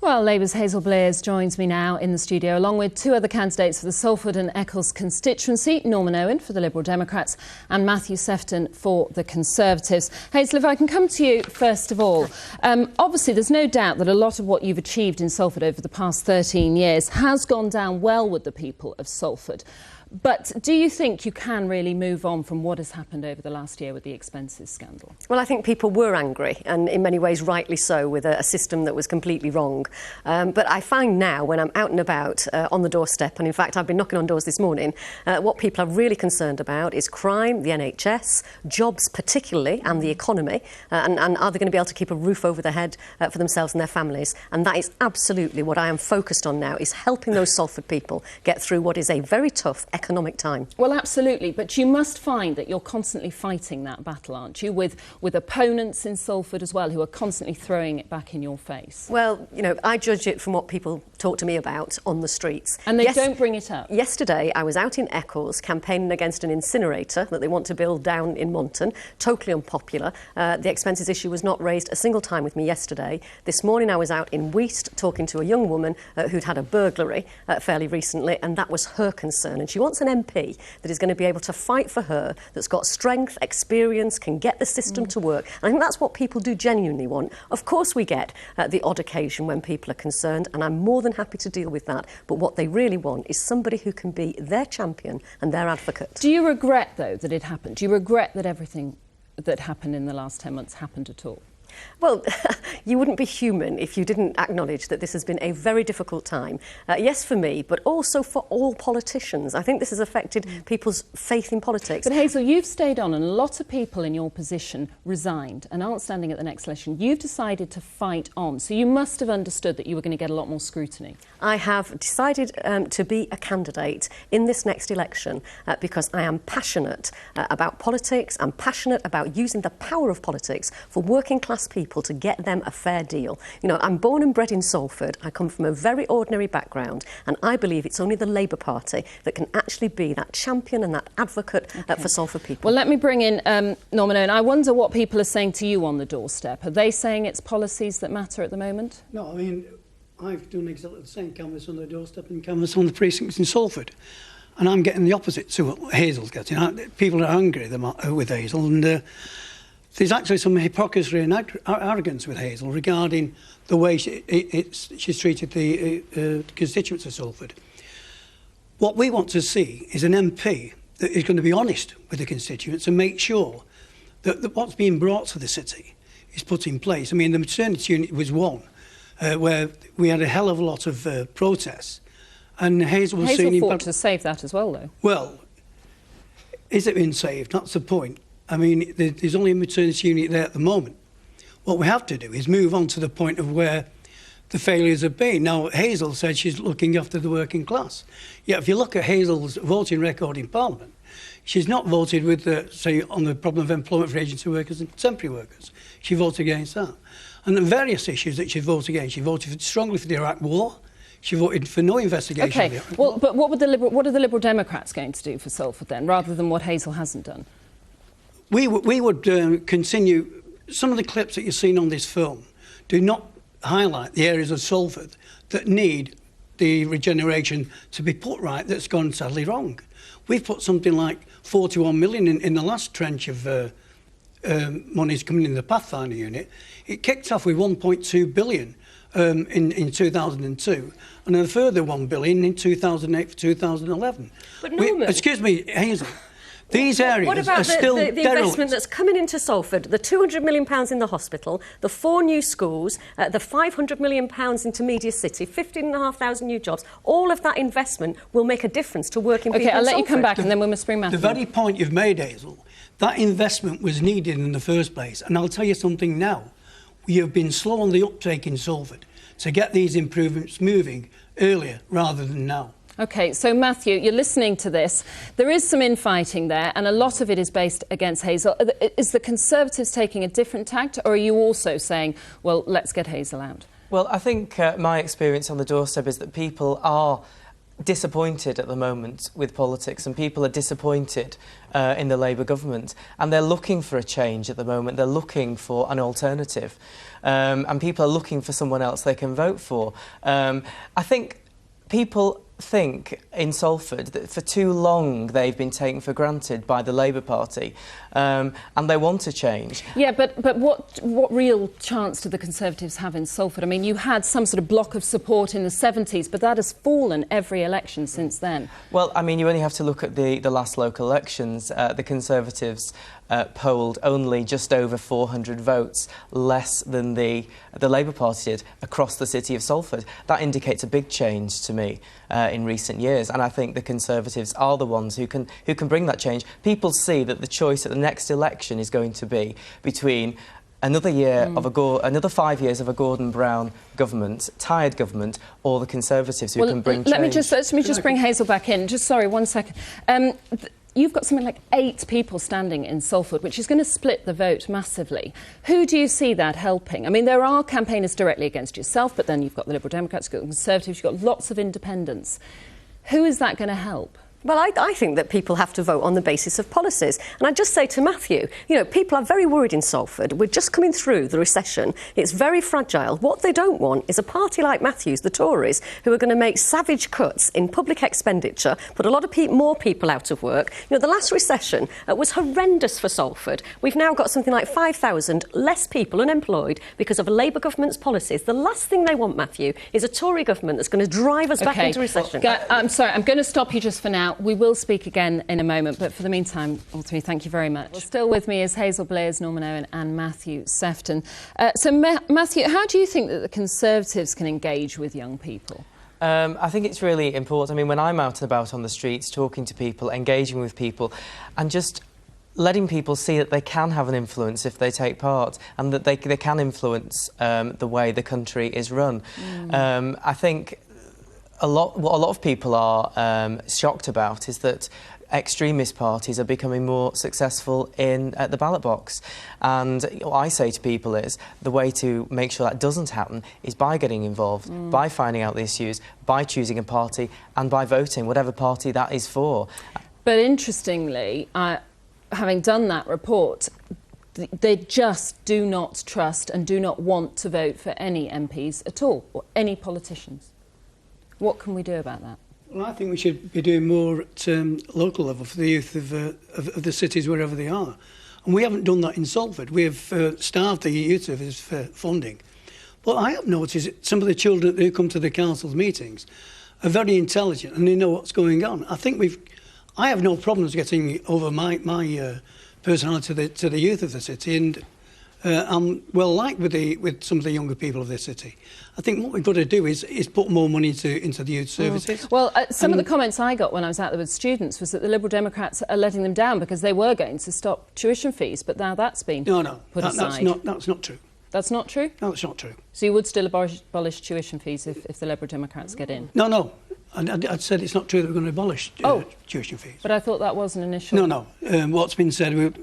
Well, Labour's Hazel Blears joins me now in the studio, along with two other candidates for the Salford and Eccles constituency, Norman Owen for the Liberal Democrats and Matthew Sefton for the Conservatives. Hazel, if I can come to you first of all. Obviously, there's no doubt that a lot of what you've achieved in Salford over the past 13 years has gone down well with the people of Salford. But do you think you can really move on from what has happened over the last year with the expenses scandal? Well, I think people were angry, and in many ways rightly so, with a system that was completely wrong. But I find now, when I'm out and about on the doorstep, and in fact I've been knocking on doors this morning, what people are really concerned about is crime, the NHS, jobs particularly, and the economy, and are they going to be able to keep a roof over their head for themselves and their families? And that is absolutely what I am focused on now, is helping those Salford people get through what is a very tough economic time. Well, absolutely, but you must find that you're constantly fighting that battle, aren't you, with opponents in Salford as well who are constantly throwing it back in your face? Well, you know, I judge it from what people talk to me about on the streets. And they don't bring it up? Yesterday, I was out in Eccles campaigning against an incinerator that they want to build down in Monton. Totally unpopular. The expenses issue was not raised a single time with me yesterday. This morning, I was out in Weast talking to a young woman who'd had a burglary fairly recently, and that was her concern. And she wants an MP that is going to be able to fight for her, that's got strength, experience, can get the system to work. And I think that's what people do genuinely want. Of course we get the odd occasion when people are concerned, and I'm more than happy to deal with that. But what they really want is somebody who can be their champion and their advocate. Do you regret, though, that it happened? Do you regret that everything that happened in the last 10 months happened at all? Well, you wouldn't be human if you didn't acknowledge that this has been a very difficult time. Yes, for me, but also for all politicians. I think this has affected people's faith in politics. But Hazel, you've stayed on, and a lot of people in your position resigned and aren't standing at the next election. You've decided to fight on, so you must have understood that you were going to get a lot more scrutiny. I have decided to be a candidate in this next election because I am passionate about politics. I'm passionate about using the power of politics for working class people to get them a fair deal. You know, I'm born and bred in Salford. I come from a very ordinary background, and I believe it's only the Labour Party that can actually be that champion and that advocate for Salford people. Well, let me bring in Norman Owen. I wonder what people are saying to you on the doorstep. Are they saying it's policies that matter at the moment? No, I mean, I've done exactly the same canvass on the doorstep and canvass on the precincts in Salford, and I'm getting the opposite to what Hazel's getting. People are angry with Hazel, and there's actually some hypocrisy and arrogance with Hazel regarding the way she's treated the constituents of Salford. What we want to see is an MP that is going to be honest with the constituents and make sure that what's being brought to the city is put in place. I mean, the maternity unit was one where we had a hell of a lot of protests, and Hazel was seen... Hazel fought to save that as well, though. Well, is it been saved? That's the point. I mean, there's only a maternity unit there at the moment. What we have to do is move on to the point of where the failures have been. Now, Hazel said she's looking after the working class. Yet, if you look at Hazel's voting record in Parliament, she's not voted with, say, on the problem of employment for agency workers and temporary workers. She voted against that. And the various issues that she voted against, she voted strongly for the Iraq War. She voted for no investigation of the Iraq War. But what are the Liberal Democrats going to do for Salford then, rather than what Hazel hasn't done? We would continue. Some of the clips that you've seen on this film do not highlight the areas of Salford that need the regeneration to be put right that's gone sadly wrong. We've put something like 41 million in the last trench of monies coming in the Pathfinder unit. It kicked off with 1.2 billion in 2002 and a further 1 billion in 2008 for 2011. But Norman... Excuse me, Hazel. These areas are still the investment that's coming into Salford, the £200 million in the hospital, the 4 new schools, the £500 million into Media City, 15,500 new jobs, all of that investment will make a difference to working people in OK, I'll let Salford. you come back and then we must bring Matthew. The very point you've made, Hazel, that investment was needed in the first place. And I'll tell you something now. We have been slow on the uptake in Salford to get these improvements moving earlier rather than now. OK, so Matthew, you're listening to this. There is some infighting there, and a lot of it is based against Hazel. Is the Conservatives taking a different tact, or are you also saying, well, let's get Hazel out? Well, I think my experience on the doorstep is that people are disappointed at the moment with politics, and people are disappointed in the Labour government, and they're looking for a change at the moment. They're looking for an alternative, and people are looking for someone else they can vote for. I think people think in Salford that for too long they've been taken for granted by the Labour Party, and they want to change. Yeah, but what real chance do the Conservatives have in Salford? I mean, you had some sort of block of support in the 70s, but that has fallen every election since then. Well, I mean, you only have to look at the last local elections. The Conservatives polled only just over 400 votes less than the Labour Party did across the city of Salford. That indicates a big change to me in recent years, and I think the Conservatives are the ones who can bring that change. People see that the choice at the next election is going to be between another year of another 5 years of a Gordon Brown government, tired government, or the Conservatives who can bring change. Let me just bring Hazel back in. Just sorry, 1 second. You've got something like 8 people standing in Salford, which is going to split the vote massively. Who do you see that helping? I mean, there are campaigners directly against yourself, but then you've got the Liberal Democrats, you've got the Conservatives, you've got lots of independents. Who is that going to help? Well, I think that people have to vote on the basis of policies. And I'd just say to Matthew, you know, people are very worried in Salford. We're just coming through the recession. It's very fragile. What they don't want is a party like Matthew's, the Tories, who are going to make savage cuts in public expenditure, put a lot of more people out of work. You know, the last recession was horrendous for Salford. We've now got something like 5,000 less people unemployed because of a Labour government's policies. The last thing they want, Matthew, is a Tory government that's going to drive us back into recession. I'm sorry, I'm going to stop you just for now. We will speak again in a moment, but for the meantime, all three, thank you very much. Well, still with me is Hazel Blears, Norman Owen and Matthew Sefton. Matthew, how do you think that the Conservatives can engage with young people? I think it's really important. I mean, when I'm out and about on the streets, talking to people, engaging with people, and just letting people see that they can have an influence if they take part, and that they can influence the way the country is run. I think what a lot of people are shocked about is that extremist parties are becoming more successful at the ballot box. And what I say to people is the way to make sure that doesn't happen is by getting involved, by finding out the issues, by choosing a party and by voting, whatever party that is for. But interestingly, having done that report, they just do not trust and do not want to vote for any MPs at all, or any politicians. What can we do about that? Well, I think we should be doing more at local level for the youth of the cities wherever they are. And we haven't done that in Salford. We have starved the youth service for funding. But I have noticed that some of the children who come to the council's meetings are very intelligent and they know what's going on. I think I have no problems getting over my personality to the youth of the city, and I'm well liked with some of the younger people of this city. I think what we've got to do is put more money into the youth services. Well, some of the comments I got when I was out there with students was that the Liberal Democrats are letting them down because they were going to stop tuition fees, but now that's been put aside. That's not true. That's not true? No, that's not true. So you would still abolish tuition fees if the Liberal Democrats get in? No. I said it's not true that we're going to abolish tuition fees. But I thought that was an initial... No. What's been said...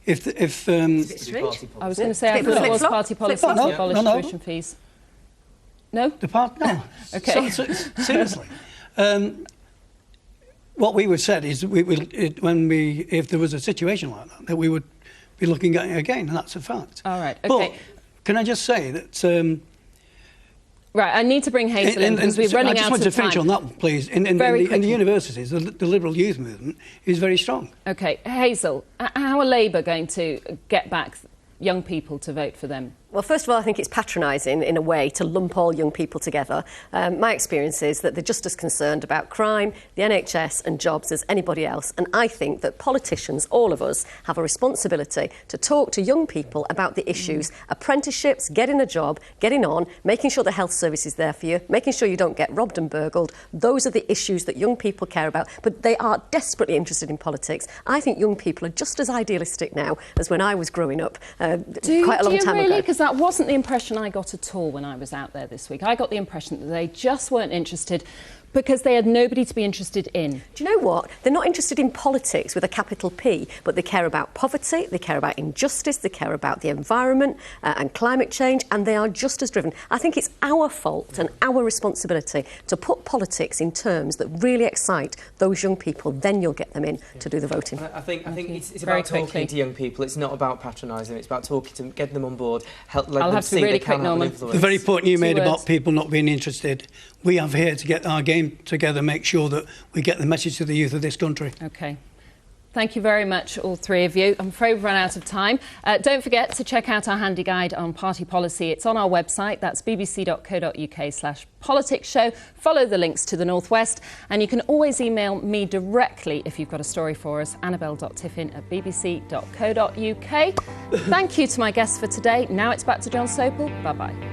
If I was going to say I thought it was party policy to abolish tuition fees. No? No. OK. Seriously. What we would said is if there was a situation like that we would be looking at it again, and that's a fact. All right, OK. But can I just say that... Right, I need to bring Hazel in because we're running out of time. I just want to finish on that, please. In the universities, the Liberal youth movement is very strong. OK. Hazel, how are Labour going to get back young people to vote for them? Well, first of all, I think it's patronising, in a way, to lump all young people together. My experience is that they're just as concerned about crime, the NHS and jobs as anybody else. And I think that politicians, all of us, have a responsibility to talk to young people about the issues. Apprenticeships, getting a job, getting on, making sure the health service is there for you, making sure you don't get robbed and burgled. Those are the issues that young people care about. But they are desperately interested in politics. I think young people are just as idealistic now as when I was growing up quite a long time ago. Because that wasn't the impression I got at all when I was out there this week. I got the impression that they just weren't interested Because they had nobody to be interested in. Do you know what? They're not interested in politics with a capital P, but they care about poverty, they care about injustice, they care about the environment and climate change, and they are just as driven. I think it's our fault and our responsibility to put politics in terms that really excite those young people. Then you'll get them in to do the voting. I think it's about talking to young people. It's not about patronising. It's about talking to getting them on board. Let them see they can have an influence. The very point you made about people not being interested, we have here to get our game together, make sure that we get the message to the youth of this country. OK. Thank you very much, all three of you. I'm afraid we've run out of time. Don't forget to check out our handy guide on party policy. It's on our website. That's bbc.co.uk/politics-show. Follow the links to the North West. And you can always email me directly if you've got a story for us, annabelle.tiffin@bbc.co.uk. Thank you to my guests for today. Now it's back to John Sopel. Bye-bye.